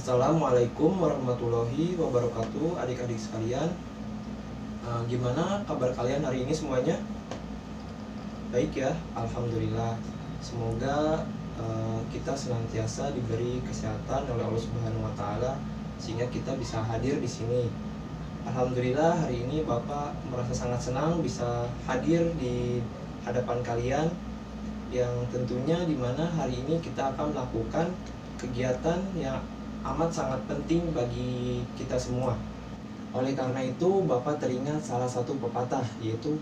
Assalamualaikum warahmatullahi wabarakatuh, adik-adik sekalian. Gimana kabar kalian hari ini semuanya? Baik ya, alhamdulillah. Semoga kita senantiasa diberi kesehatan oleh Allah Subhanahu wa taala sehingga kita bisa hadir di sini. Alhamdulillah hari ini Bapak merasa sangat senang bisa hadir di hadapan kalian, yang tentunya dimana hari ini kita akan melakukan kegiatan yang amat sangat penting bagi kita semua. Oleh karena itu Bapak teringat salah satu pepatah, yaitu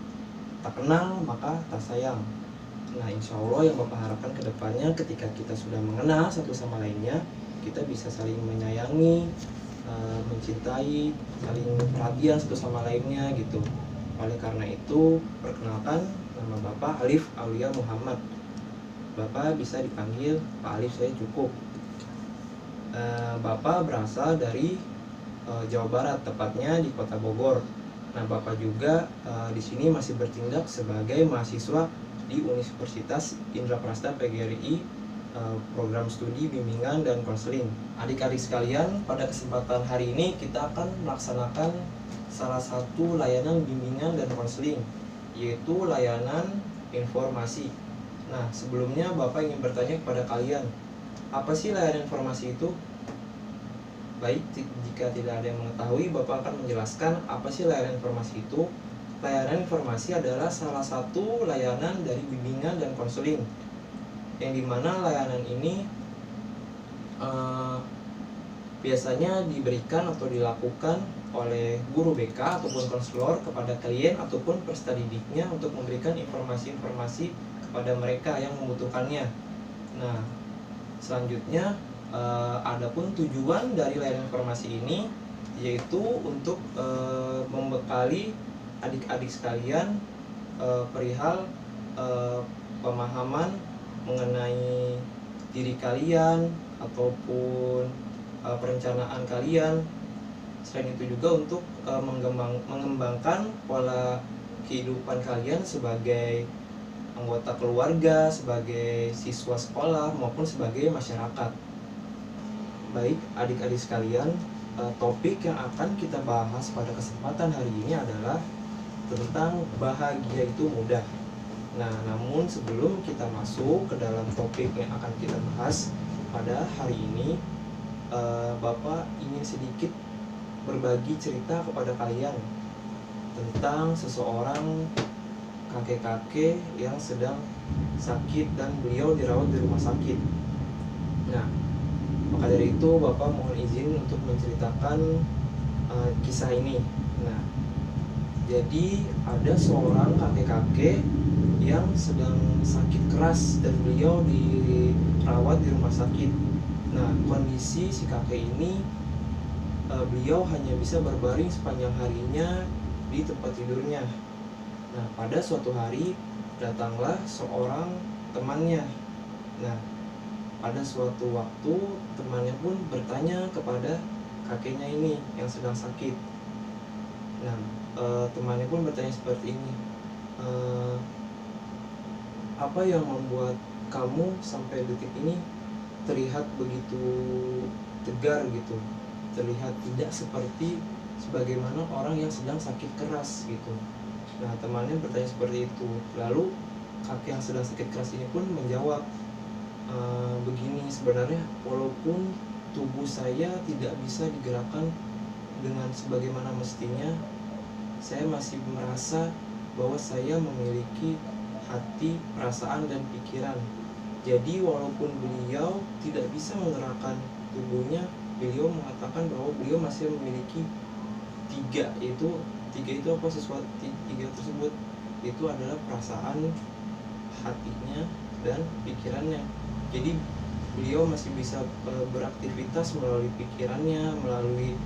tak kenal maka tak sayang. Nah, insya Allah yang Bapak harapkan ke depannya ketika kita sudah mengenal satu sama lainnya, kita bisa saling menyayangi, mencintai, saling perhatian satu sama lainnya gitu. Oleh karena itu, perkenalkan, nama Bapak Alif Aulia Muhammad. Bapak bisa dipanggil Pak Alif, saya cukup. Bapak berasal dari Jawa Barat, tepatnya di Kota Bogor. Nah, Bapak juga di sini masih bertindak sebagai mahasiswa di Universitas Indraprasta PGRI, program studi bimbingan dan konseling. Adik-adik sekalian, pada kesempatan hari ini kita akan melaksanakan salah satu layanan bimbingan dan konseling, yaitu layanan informasi. Nah, sebelumnya Bapak ingin bertanya kepada kalian, apa sih layanan informasi itu? Baik, jika tidak ada yang mengetahui, Bapak akan menjelaskan apa sih layanan informasi itu. Layanan informasi adalah salah satu layanan dari bimbingan dan konseling, yang dimana layanan ini biasanya diberikan atau dilakukan oleh guru BK ataupun konselor kepada klien ataupun peserta didiknya untuk memberikan informasi-informasi kepada mereka yang membutuhkannya. Nah, selanjutnya adapun tujuan dari layanan informasi ini yaitu untuk membekali adik-adik sekalian perihal pemahaman mengenai diri kalian ataupun perencanaan kalian. Selain itu juga untuk mengembangkan pola kehidupan kalian sebagai anggota keluarga, sebagai siswa sekolah, maupun sebagai masyarakat. Baik, adik-adik sekalian, topik yang akan kita bahas pada kesempatan hari ini adalah tentang bahagia itu mudah. Nah, namun sebelum kita masuk ke dalam topik yang akan kita bahas pada hari ini, Bapak ingin sedikit berbagi cerita kepada kalian tentang seseorang kakek-kakek yang sedang sakit dan beliau dirawat di rumah sakit. Nah, maka dari itu Bapak mohon izin untuk menceritakan kisah ini. Nah, jadi ada seorang kakek-kakek yang sedang sakit keras dan beliau dirawat di rumah sakit. Nah, kondisi si kakek ini, beliau hanya bisa berbaring sepanjang harinya di tempat tidurnya. Nah, pada suatu hari datanglah seorang temannya. Nah, pada suatu waktu temannya pun bertanya kepada kakeknya ini yang sedang sakit. Nah, temannya pun bertanya seperti ini, apa yang membuat kamu sampai detik ini terlihat begitu tegar gitu, terlihat tidak seperti sebagaimana orang yang sedang sakit keras gitu. Nah, temannya bertanya seperti itu. Lalu kakek yang sedang sakit keras ini pun menjawab, begini, sebenarnya walaupun tubuh saya tidak bisa digerakkan dengan sebagaimana mestinya, saya masih merasa bahwa saya memiliki hati, perasaan, dan pikiran. Jadi walaupun beliau tidak bisa menggerakkan tubuhnya, beliau mengatakan bahwa beliau masih memiliki tiga itu apa, sesuatu tiga tersebut itu adalah perasaan, hatinya, dan pikirannya. Jadi beliau masih bisa beraktivitas melalui pikirannya, melalui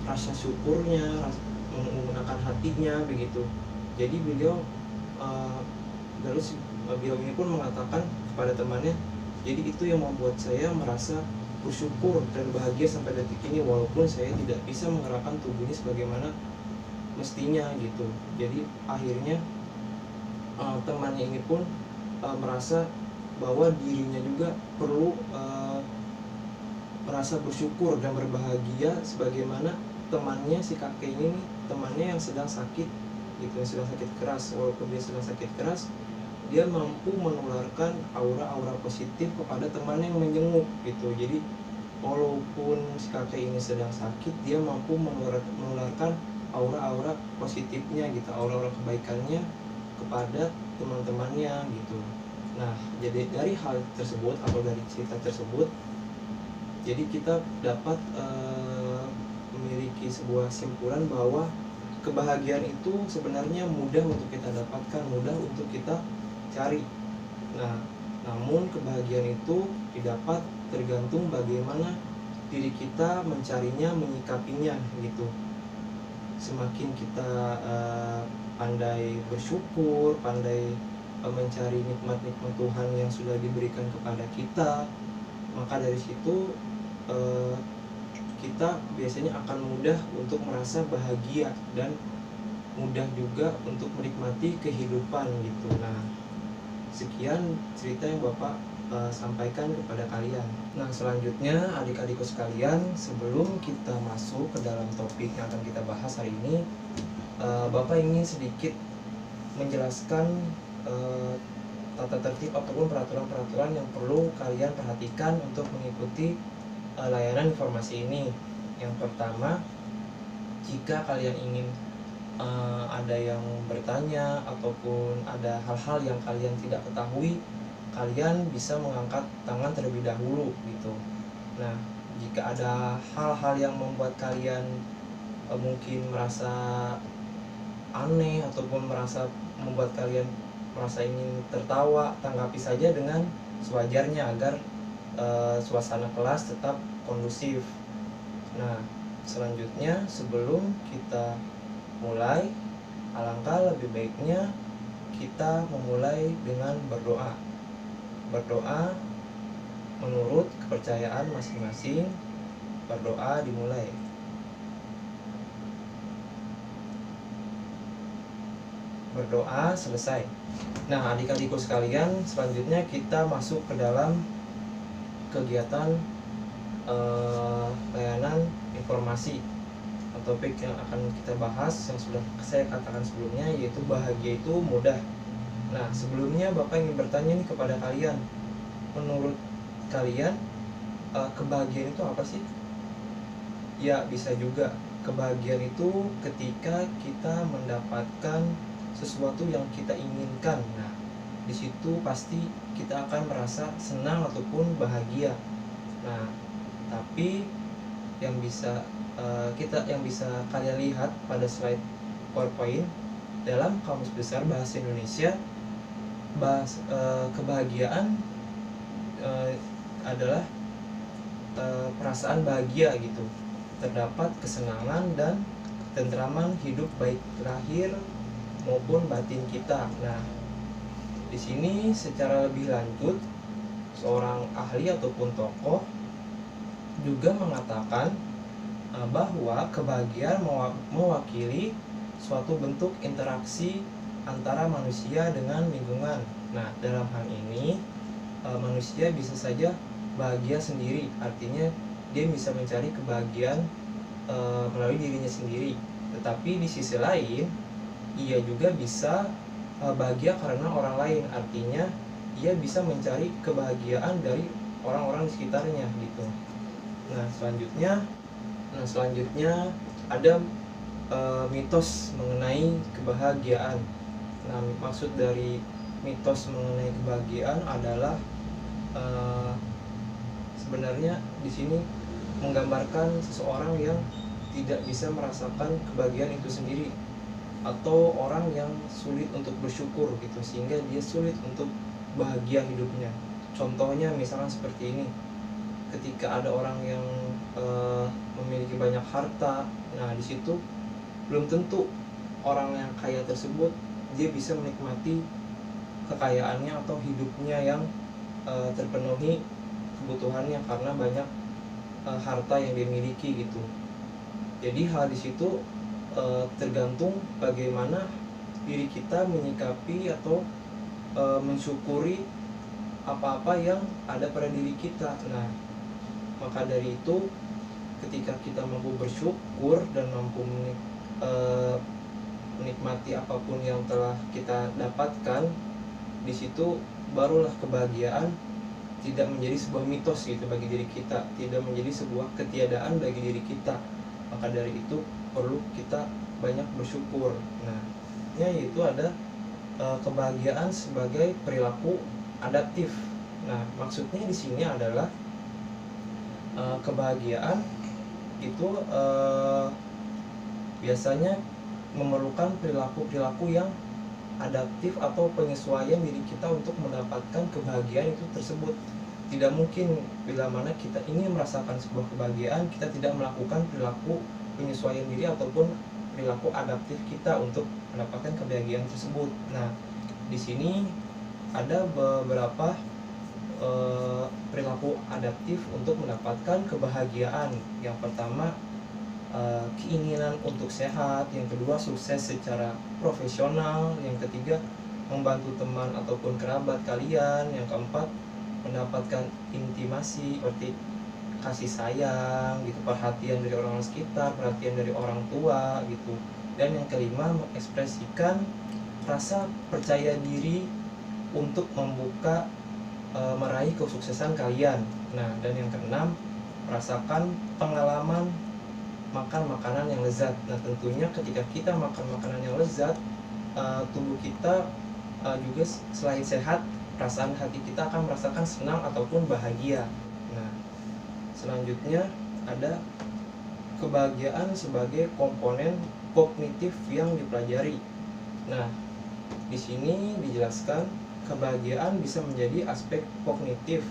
rasa syukurnya, menggunakan hatinya begitu. Jadi beliau beliau ini pun mengatakan kepada temannya, jadi itu yang membuat saya merasa bersyukur dan bahagia sampai detik ini walaupun saya tidak bisa menggerakkan tubuhnya sebagaimana mestinya gitu. Jadi akhirnya temannya ini pun merasa bahwa dirinya juga perlu merasa bersyukur dan berbahagia sebagaimana temannya si kakek ini nih, temannya yang sedang sakit gitu, yang sedang sakit keras. Walaupun dia sedang sakit keras, dia mampu menularkan aura-aura positif kepada temannya yang menjenguk gitu. Jadi walaupun si kakek ini sedang sakit, dia mampu menularkan aura-aura positifnya gitu, aura-aura kebaikannya kepada teman-temannya gitu. Nah, jadi dari hal tersebut atau dari cerita tersebut, jadi kita dapat memiliki sebuah kesimpulan bahwa kebahagiaan itu sebenarnya mudah untuk kita dapatkan, mudah untuk kita cari. Nah, namun kebahagiaan itu didapat tergantung bagaimana diri kita mencarinya, menyikapinya gitu. Semakin kita pandai bersyukur, pandai mencari nikmat-nikmat Tuhan yang sudah diberikan kepada kita, maka dari situ kita biasanya akan mudah untuk merasa bahagia dan mudah juga untuk menikmati kehidupan gitu. Nah, sekian cerita yang Bapak sampaikan kepada kalian. Nah, selanjutnya adik-adikku sekalian, sebelum kita masuk ke dalam topik yang akan kita bahas hari ini, Bapak ingin sedikit menjelaskan tata tertib ataupun peraturan-peraturan yang perlu kalian perhatikan untuk mengikuti layanan informasi ini. Yang pertama, jika kalian ingin ada yang bertanya ataupun ada hal-hal yang kalian tidak ketahui, kalian bisa mengangkat tangan terlebih dahulu gitu. Nah, jika ada hal-hal yang membuat kalian mungkin merasa aneh ataupun membuat kalian merasa ingin tertawa, tanggapi saja dengan sewajarnya agar suasana kelas tetap kondusif. Nah, selanjutnya sebelum kita mulai, alangkah lebih baiknya kita memulai dengan berdoa. Berdoa menurut kepercayaan masing-masing. Berdoa dimulai. Berdoa selesai. Nah, adik-adikku sekalian, selanjutnya kita masuk ke dalam kegiatan layanan informasi. Topik yang akan kita bahas yang sudah saya katakan sebelumnya, yaitu bahagia itu mudah. Nah, sebelumnya Bapak ingin bertanya nih kepada kalian, menurut kalian kebahagiaan itu apa sih? Ya, bisa juga kebahagiaan itu ketika kita mendapatkan sesuatu yang kita inginkan. Nah, di situ pasti kita akan merasa senang ataupun bahagia. Nah, tapi yang bisa kalian lihat pada slide PowerPoint, dalam Kamus Besar Bahasa Indonesia, kebahagiaan adalah perasaan bahagia gitu. Terdapat kesenangan dan ketentraman hidup baik lahir maupun batin kita. Nah, di sini secara lebih lanjut, seorang ahli ataupun tokoh juga mengatakan bahwa kebahagiaan mewakili suatu bentuk interaksi antara manusia dengan lingkungan. Nah, dalam hal ini manusia bisa saja bahagia sendiri, artinya dia bisa mencari kebahagiaan melalui dirinya sendiri. Tetapi di sisi lain, ia juga bisa bahagia karena orang lain, artinya ia bisa mencari kebahagiaan dari orang-orang di sekitarnya gitu. Nah, selanjutnya ada mitos mengenai kebahagiaan. Nah, maksud dari mitos mengenai kebahagiaan adalah sebenarnya di sini menggambarkan seseorang yang tidak bisa merasakan kebahagiaan itu sendiri, atau orang yang sulit untuk bersyukur gitu, sehingga dia sulit untuk bahagia hidupnya. Contohnya misalkan seperti ini, ketika ada orang yang memiliki banyak harta, nah di situ belum tentu orang yang kaya tersebut dia bisa menikmati kekayaannya atau hidupnya yang terpenuhi kebutuhannya karena banyak harta yang dia miliki gitu. Jadi hal di situ tergantung bagaimana diri kita menyikapi atau mensyukuri apa-apa yang ada pada diri kita. Nah, Maka dari itu, ketika kita mampu bersyukur dan mampu menikmati apapun yang telah kita dapatkan, di situ barulah kebahagiaan tidak menjadi sebuah mitos gitu bagi diri kita, tidak menjadi sebuah ketiadaan bagi diri kita. Maka dari itu perlu kita banyak bersyukur. Nah, yaitu ada kebahagiaan sebagai perilaku adaptif. Nah, maksudnya di sini adalah kebahagiaan itu biasanya memerlukan perilaku-perilaku yang adaptif atau penyesuaian diri kita untuk mendapatkan kebahagiaan itu tersebut. Tidak mungkin bila mana kita ingin merasakan sebuah kebahagiaan, kita tidak melakukan perilaku penyesuaian diri ataupun perilaku adaptif kita untuk mendapatkan kebahagiaan tersebut. Nah, di sini ada beberapa perilaku adaptif untuk mendapatkan kebahagiaan. Yang pertama, keinginan untuk sehat. Yang kedua, sukses secara profesional. Yang ketiga, membantu teman ataupun kerabat kalian. Yang keempat, mendapatkan intimasi seperti kasih sayang gitu, perhatian dari orang sekitar, perhatian dari orang tua gitu. Dan yang kelima, mengekspresikan rasa percaya diri untuk membuka meraih kesuksesan kalian. Nah, dan yang keenam, merasakan pengalaman makan makanan yang lezat. Nah, tentunya ketika kita makan makanan yang lezat, tubuh kita juga selain sehat, perasaan hati kita akan merasakan senang ataupun bahagia. Nah, selanjutnya ada kebahagiaan sebagai komponen kognitif yang dipelajari. Nah, di sini dijelaskan kebahagiaan bisa menjadi aspek kognitif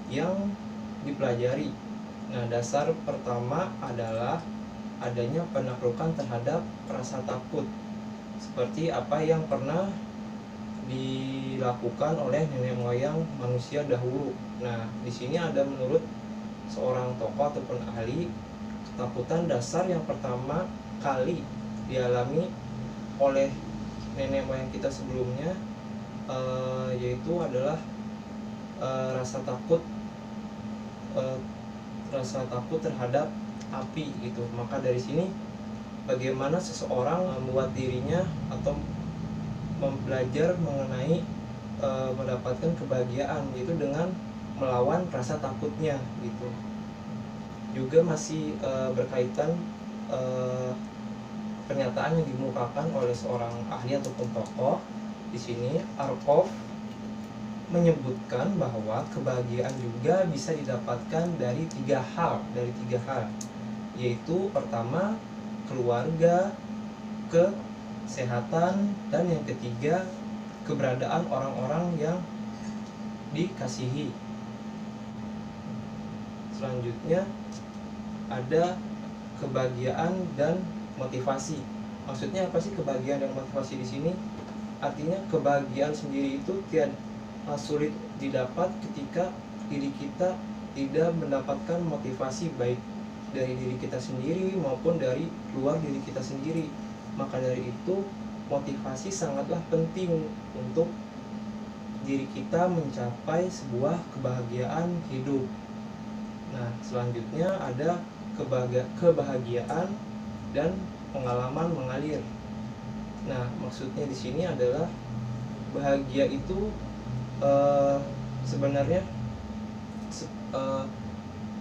yang dipelajari. Nah, dasar pertama adalah adanya penaklukan terhadap rasa takut, seperti apa yang pernah dilakukan oleh nenek moyang manusia dahulu. Nah, di sini ada menurut seorang tokoh ataupun ahli, ketakutan dasar yang pertama kali dialami oleh nenek moyang kita sebelumnya yaitu adalah rasa takut terhadap api gitu. Maka dari sini bagaimana seseorang membuat dirinya atau belajar mengenai mendapatkan kebahagiaan, yaitu dengan melawan rasa takutnya gitu. Juga masih berkaitan pernyataan yang dimukakan oleh seorang ahli ataupun tokoh. Di sini Arkoff menyebutkan bahwa kebahagiaan juga bisa didapatkan dari tiga hal, yaitu pertama keluarga, kesehatan, dan yang ketiga keberadaan orang-orang yang dikasihi. Selanjutnya ada kebahagiaan dan motivasi. Maksudnya apa sih kebahagiaan dan motivasi di sini? Artinya kebahagiaan sendiri itu sulit didapat ketika diri kita tidak mendapatkan motivasi baik dari diri kita sendiri maupun dari luar diri kita sendiri. Maka dari itu motivasi sangatlah penting untuk diri kita mencapai sebuah kebahagiaan hidup. Nah, selanjutnya ada kebahagiaan dan pengalaman mengalir. Nah, maksudnya di sini adalah bahagia itu sebenarnya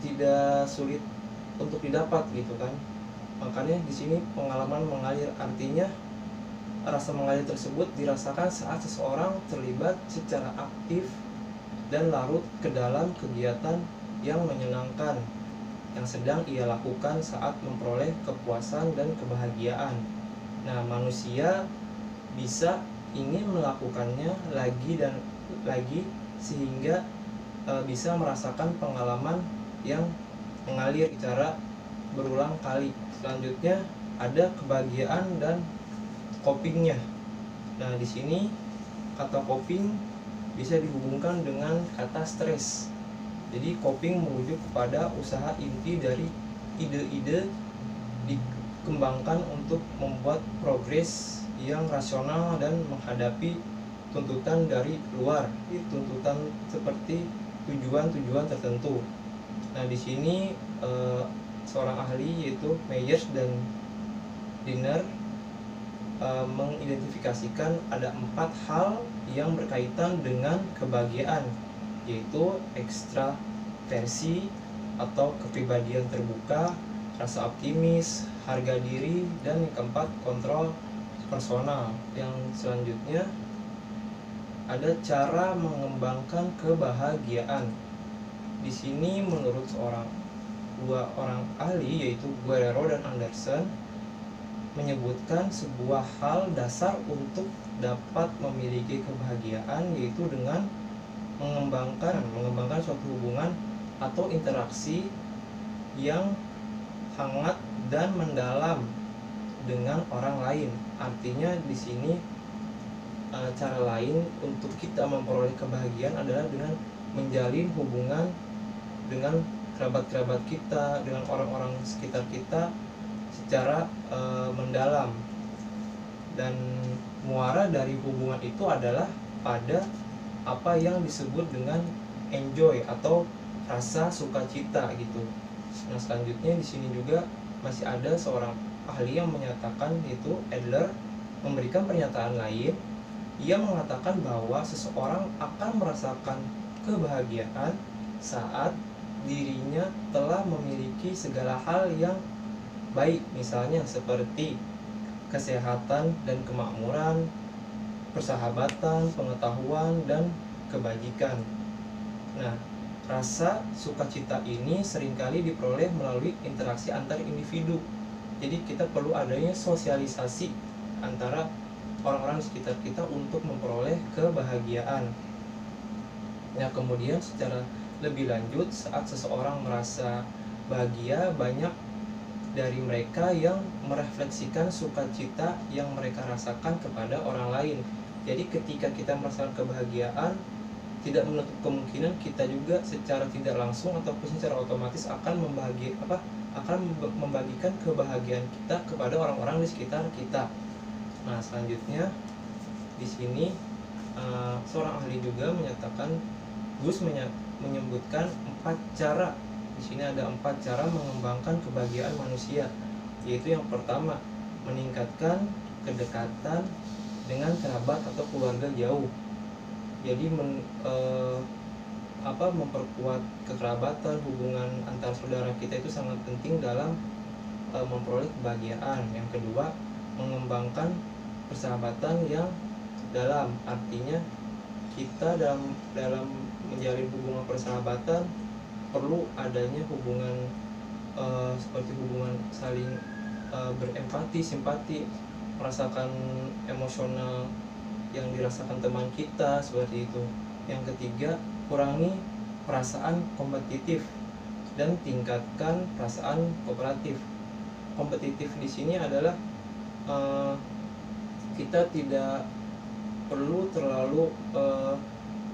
tidak sulit untuk didapat gitu kan. Makanya di sini pengalaman mengalir, artinya rasa mengalir tersebut dirasakan saat seseorang terlibat secara aktif dan larut ke dalam kegiatan yang menyenangkan yang sedang ia lakukan saat memperoleh kepuasan dan kebahagiaan. Nah, manusia bisa ingin melakukannya lagi dan lagi sehingga bisa merasakan pengalaman yang mengalir secara berulang kali. Selanjutnya ada kebahagiaan dan copingnya. Nah, di sini kata coping bisa dihubungkan dengan kata stres. Jadi coping merujuk kepada usaha inti dari ide-ide dikembangkan untuk membuat progres yang rasional dan menghadapi tuntutan dari luar, tuntutan seperti tujuan-tujuan tertentu. Nah, di sini seorang ahli yaitu Myers dan Dinner mengidentifikasikan ada 4 hal yang berkaitan dengan kebahagiaan, yaitu ekstraversi atau kepribadian terbuka, rasa optimis, harga diri, dan yang keempat kontrol personal. Yang selanjutnya ada cara mengembangkan kebahagiaan. Di sini menurut dua orang ahli yaitu Guerrero dan Anderson menyebutkan sebuah hal dasar untuk dapat memiliki kebahagiaan, yaitu dengan mengembangkan suatu hubungan atau interaksi yang hangat dan mendalam dengan orang lain. Artinya di sini cara lain untuk kita memperoleh kebahagiaan adalah dengan menjalin hubungan dengan kerabat-kerabat kita, dengan orang-orang sekitar kita secara mendalam. Dan muara dari hubungan itu adalah pada apa yang disebut dengan enjoy atau rasa sukacita gitu. Nah, selanjutnya di sini juga masih ada seorang ahli yang menyatakan, yaitu Adler, memberikan pernyataan lain. Ia mengatakan bahwa seseorang akan merasakan kebahagiaan saat dirinya telah memiliki segala hal yang baik, misalnya seperti kesehatan dan kemakmuran, persahabatan, pengetahuan, dan kebajikan. Nah, rasa sukacita ini seringkali diperoleh melalui interaksi antar individu. Jadi kita perlu adanya sosialisasi antara orang-orang di sekitar kita untuk memperoleh kebahagiaan. Nah, kemudian secara lebih lanjut, saat seseorang merasa bahagia, banyak dari mereka yang merefleksikan sukacita yang mereka rasakan kepada orang lain. Jadi ketika kita merasakan kebahagiaan, tidak menutup kemungkinan kita juga secara tidak langsung ataupun secara otomatis akan membagikan kebahagiaan kita kepada orang-orang di sekitar kita. Nah, selanjutnya di sini seorang ahli juga menyatakan, Gus menyebutkan 4 cara. Di sini ada 4 cara mengembangkan kebahagiaan manusia, yaitu yang pertama, meningkatkan kedekatan dengan kerabat atau keluarga jauh. Jadi memperkuat kekerabatan, hubungan antar saudara kita itu sangat penting dalam memperoleh kebahagiaan. Yang kedua, mengembangkan persahabatan yang dalam. Artinya kita dalam menjalin hubungan persahabatan perlu adanya hubungan seperti hubungan saling berempati, simpati, merasakan emosional yang dirasakan teman kita, seperti itu. Yang ketiga, kurangi perasaan kompetitif dan tingkatkan perasaan kooperatif. Kompetitif di sini adalah kita tidak perlu terlalu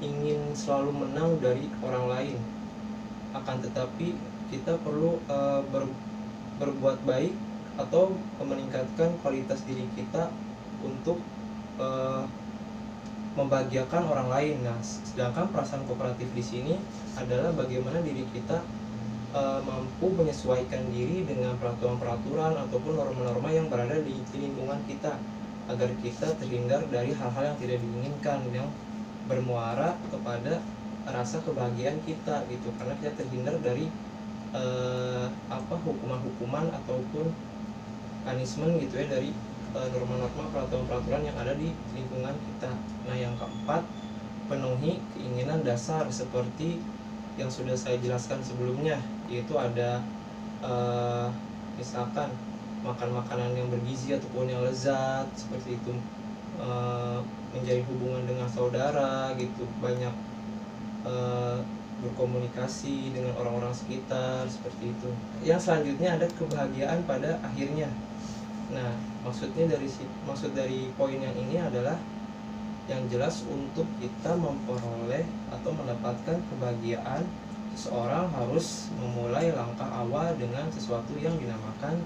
ingin selalu menang dari orang lain. Akan tetapi kita perlu berbuat baik atau meningkatkan kualitas diri kita untuk membahagiakan orang lain. Nah, sedangkan perasaan kooperatif di sini adalah bagaimana diri kita mampu menyesuaikan diri dengan peraturan-peraturan ataupun norma-norma yang berada di lingkungan kita, agar kita terhindar dari hal-hal yang tidak diinginkan yang bermuara kepada rasa kebahagiaan kita gitu, karena kita terhindar dari hukuman-hukuman ataupun punishment gitu ya, dari norma-norma peraturan-peraturan yang ada di lingkungan kita. Nah, yang keempat, penuhi keinginan dasar seperti yang sudah saya jelaskan sebelumnya, yaitu ada misalkan makan makanan yang bergizi ataupun yang lezat, seperti itu, menjalin hubungan dengan saudara gitu, banyak berkomunikasi dengan orang-orang sekitar, seperti itu. Yang selanjutnya ada kebahagiaan pada akhirnya. Nah, maksud dari poin yang ini adalah yang jelas untuk kita memperoleh atau mendapatkan kebahagiaan, seseorang harus memulai langkah awal dengan sesuatu yang dinamakan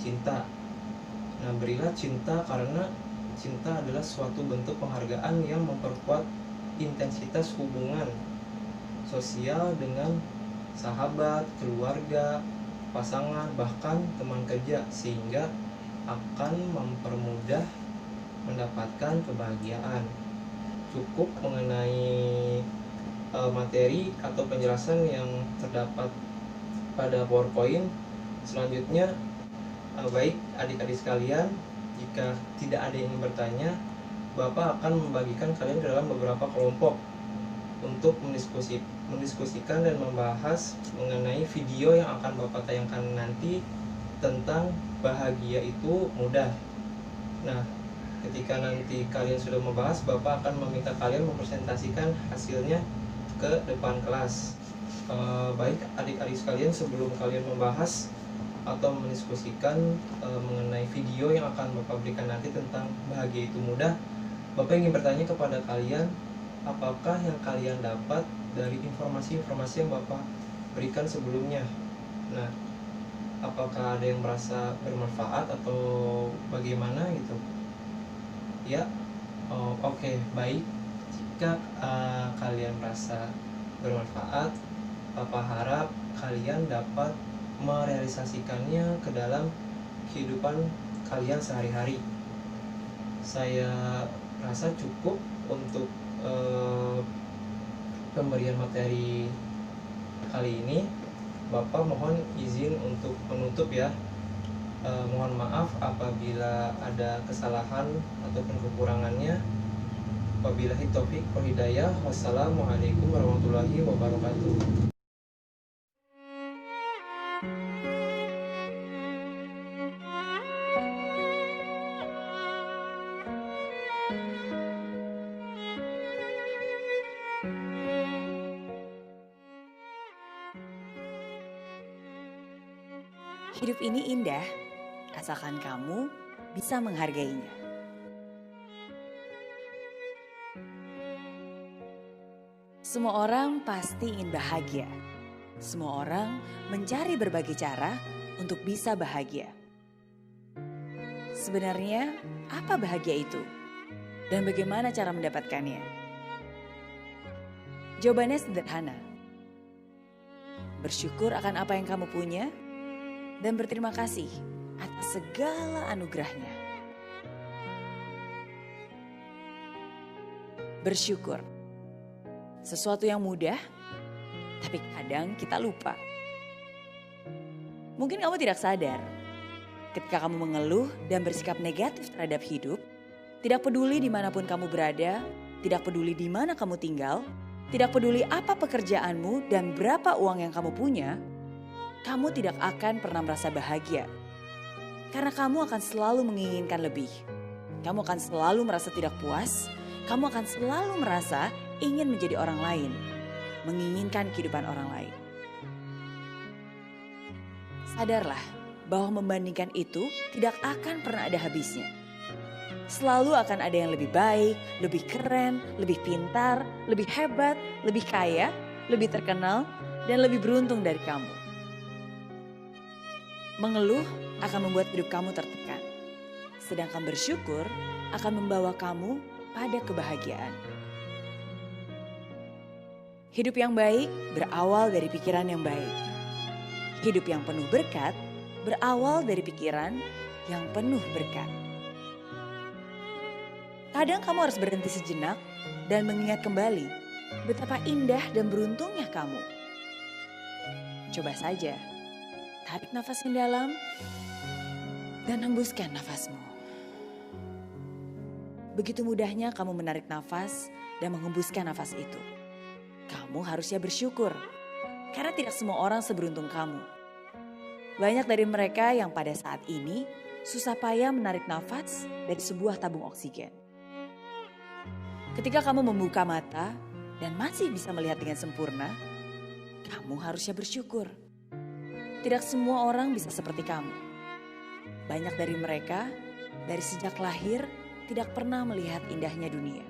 cinta. Nah, berilah cinta karena cinta adalah suatu bentuk penghargaan yang memperkuat intensitas hubungan sosial dengan sahabat, keluarga, pasangan, bahkan teman kerja, sehingga akan mempermudah mendapatkan kebahagiaan. Cukup mengenai materi atau penjelasan yang terdapat pada PowerPoint. Selanjutnya, baik adik-adik sekalian, jika tidak ada yang bertanya, Bapak akan membagikan kalian ke dalam beberapa kelompok untuk mendiskusikan dan membahas mengenai video yang akan Bapak tayangkan nanti tentang bahagia itu mudah. Nah, ketika nanti kalian sudah membahas, Bapak akan meminta kalian mempresentasikan hasilnya ke depan kelas. Baik adik-adik sekalian, sebelum kalian membahas atau mendiskusikan mengenai video yang akan Bapak berikan nanti tentang bahagia itu mudah, Bapak ingin bertanya kepada kalian, apakah yang kalian dapat dari informasi-informasi yang Bapak berikan sebelumnya? Nah, apakah ada yang merasa bermanfaat atau bagaimana gitu? Ya, oke, baik. Jika kalian merasa bermanfaat, Bapak harap kalian dapat merealisasikannya ke dalam kehidupan kalian sehari-hari. Saya rasa cukup untuk pemberian materi kali ini. Bapak mohon izin untuk menutup ya. Mohon maaf apabila ada kesalahan ataupun kekurangannya. Wabillahi taufik wal hidayah. Wassalamualaikum warahmatullahi wabarakatuh. Hidup ini indah, asalkan kamu bisa menghargainya. Semua orang pasti ingin bahagia. Semua orang mencari berbagai cara untuk bisa bahagia. Sebenarnya, apa bahagia itu? Dan bagaimana cara mendapatkannya? Jawabannya sederhana. Bersyukur akan apa yang kamu punya, dan berterima kasih atas segala anugerahnya. Bersyukur. Sesuatu yang mudah, tapi kadang kita lupa. Mungkin kamu tidak sadar, ketika kamu mengeluh dan bersikap negatif terhadap hidup, tidak peduli dimanapun kamu berada, tidak peduli di mana kamu tinggal, tidak peduli apa pekerjaanmu dan berapa uang yang kamu punya, kamu tidak akan pernah merasa bahagia. Karena kamu akan selalu menginginkan lebih. Kamu akan selalu merasa tidak puas. Kamu akan selalu merasa ingin menjadi orang lain. Menginginkan kehidupan orang lain. Sadarlah bahwa membandingkan itu tidak akan pernah ada habisnya. Selalu akan ada yang lebih baik, lebih keren, lebih pintar, lebih hebat, lebih kaya, lebih terkenal, dan lebih beruntung dari kamu. Mengeluh akan membuat hidup kamu tertekan. Sedangkan bersyukur akan membawa kamu pada kebahagiaan. Hidup yang baik berawal dari pikiran yang baik. Hidup yang penuh berkat berawal dari pikiran yang penuh berkat. Kadang kamu harus berhenti sejenak dan mengingat kembali betapa indah dan beruntungnya kamu. Coba saja. Tarik nafas yang dalam dan hembuskan nafasmu. Begitu mudahnya kamu menarik nafas dan menghembuskan nafas itu. Kamu harusnya bersyukur karena tidak semua orang seberuntung kamu. Banyak dari mereka yang pada saat ini susah payah menarik nafas dari sebuah tabung oksigen. Ketika kamu membuka mata dan masih bisa melihat dengan sempurna, kamu harusnya bersyukur. Tidak semua orang bisa seperti kamu. Banyak dari mereka dari sejak lahir tidak pernah melihat indahnya dunia.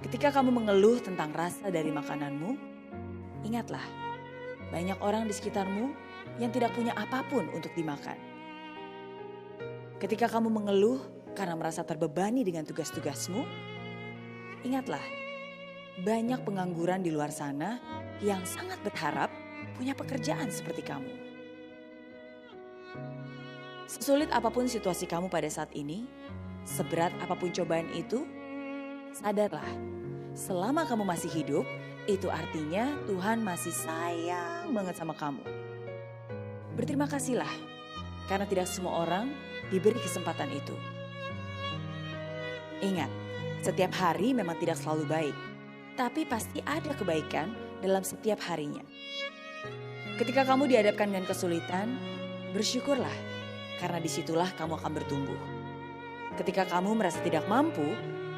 Ketika kamu mengeluh tentang rasa dari makananmu, ingatlah, banyak orang di sekitarmu yang tidak punya apapun untuk dimakan. Ketika kamu mengeluh karena merasa terbebani dengan tugas-tugasmu, ingatlah, banyak pengangguran di luar sana yang sangat berharap punya pekerjaan seperti kamu. Sesulit apapun situasi kamu pada saat ini, seberat apapun cobaan itu, sadarlah, selama kamu masih hidup, itu artinya Tuhan masih sayang banget sama kamu. Berterima kasihlah, karena tidak semua orang diberi kesempatan itu. Ingat, setiap hari memang tidak selalu baik, tapi pasti ada kebaikan dalam setiap harinya. Ketika kamu dihadapkan dengan kesulitan, bersyukurlah, karena disitulah kamu akan bertumbuh. Ketika kamu merasa tidak mampu,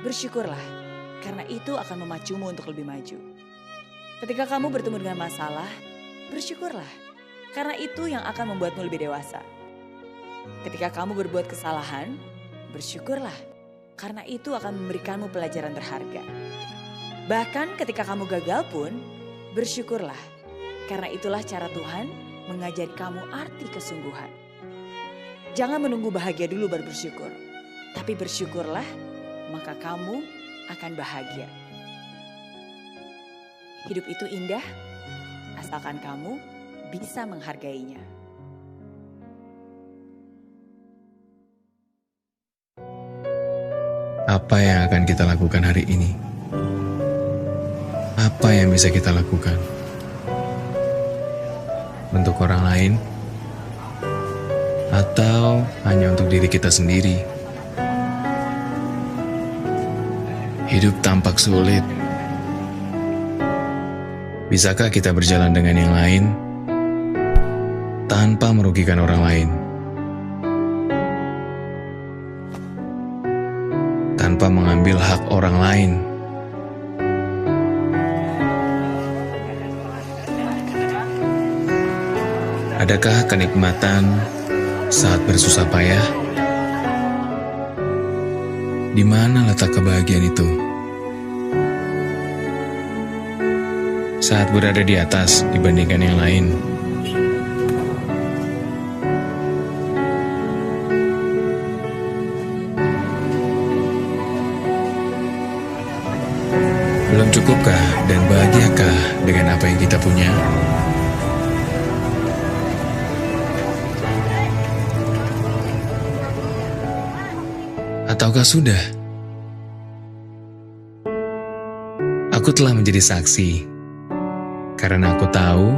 bersyukurlah, karena itu akan memacumu untuk lebih maju. Ketika kamu bertemu dengan masalah, bersyukurlah, karena itu yang akan membuatmu lebih dewasa. Ketika kamu berbuat kesalahan, bersyukurlah, karena itu akan memberikanmu pelajaran berharga. Bahkan ketika kamu gagal pun, bersyukurlah, karena itulah cara Tuhan mengajari kamu arti kesungguhan. Jangan menunggu bahagia dulu baru bersyukur, tapi bersyukurlah, maka kamu akan bahagia. Hidup itu indah, asalkan kamu bisa menghargainya. Apa yang akan kita lakukan hari ini? Apa yang bisa kita lakukan? Untuk orang lain? Atau hanya untuk diri kita sendiri? Hidup tampak sulit. Bisakah kita berjalan dengan yang lain tanpa merugikan orang lain? Tanpa mengambil hak orang lain? Adakah kenikmatan saat bersusah payah? Di mana letak kebahagiaan itu? Saat berada di atas dibandingkan yang lain. Belum cukupkah dan bahagiakah dengan apa yang kita punya? Ataukah sudah? Aku telah menjadi saksi, karena aku tahu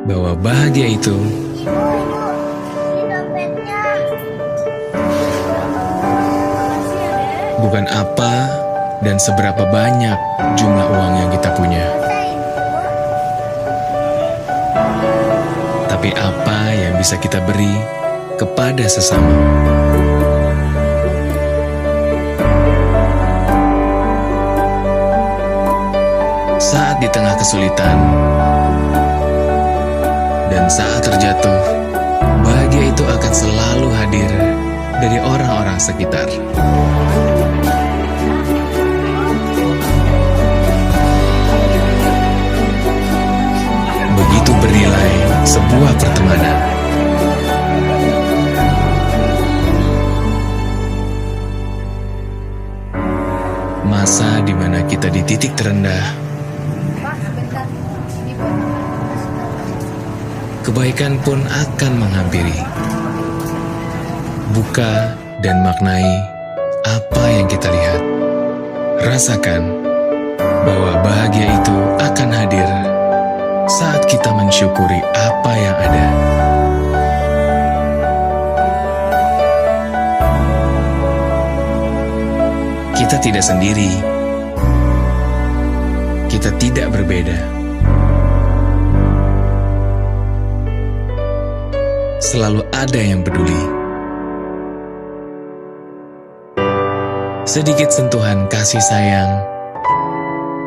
bahwa bahagia itu bukan apa dan seberapa banyak jumlah uang yang kita punya, tapi apa yang bisa kita beri kepada sesama. Saat di tengah kesulitan dan saat terjatuh, bahagia itu akan selalu hadir dari orang-orang sekitar. Begitu bernilai sebuah pertemanan. Masa di mana kita di titik terendah, kebaikan pun akan menghampiri. Buka dan maknai apa yang kita lihat. Rasakan bahwa bahagia itu akan hadir saat kita mensyukuri apa yang ada. Kita tidak sendiri. Kita tidak berbeda. Selalu ada yang peduli. Sedikit sentuhan kasih sayang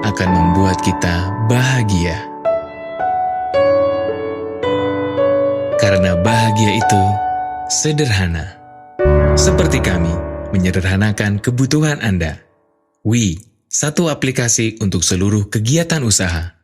akan membuat kita bahagia. Karena bahagia itu sederhana. Seperti kami menyederhanakan kebutuhan Anda. Satu aplikasi untuk seluruh kegiatan usaha.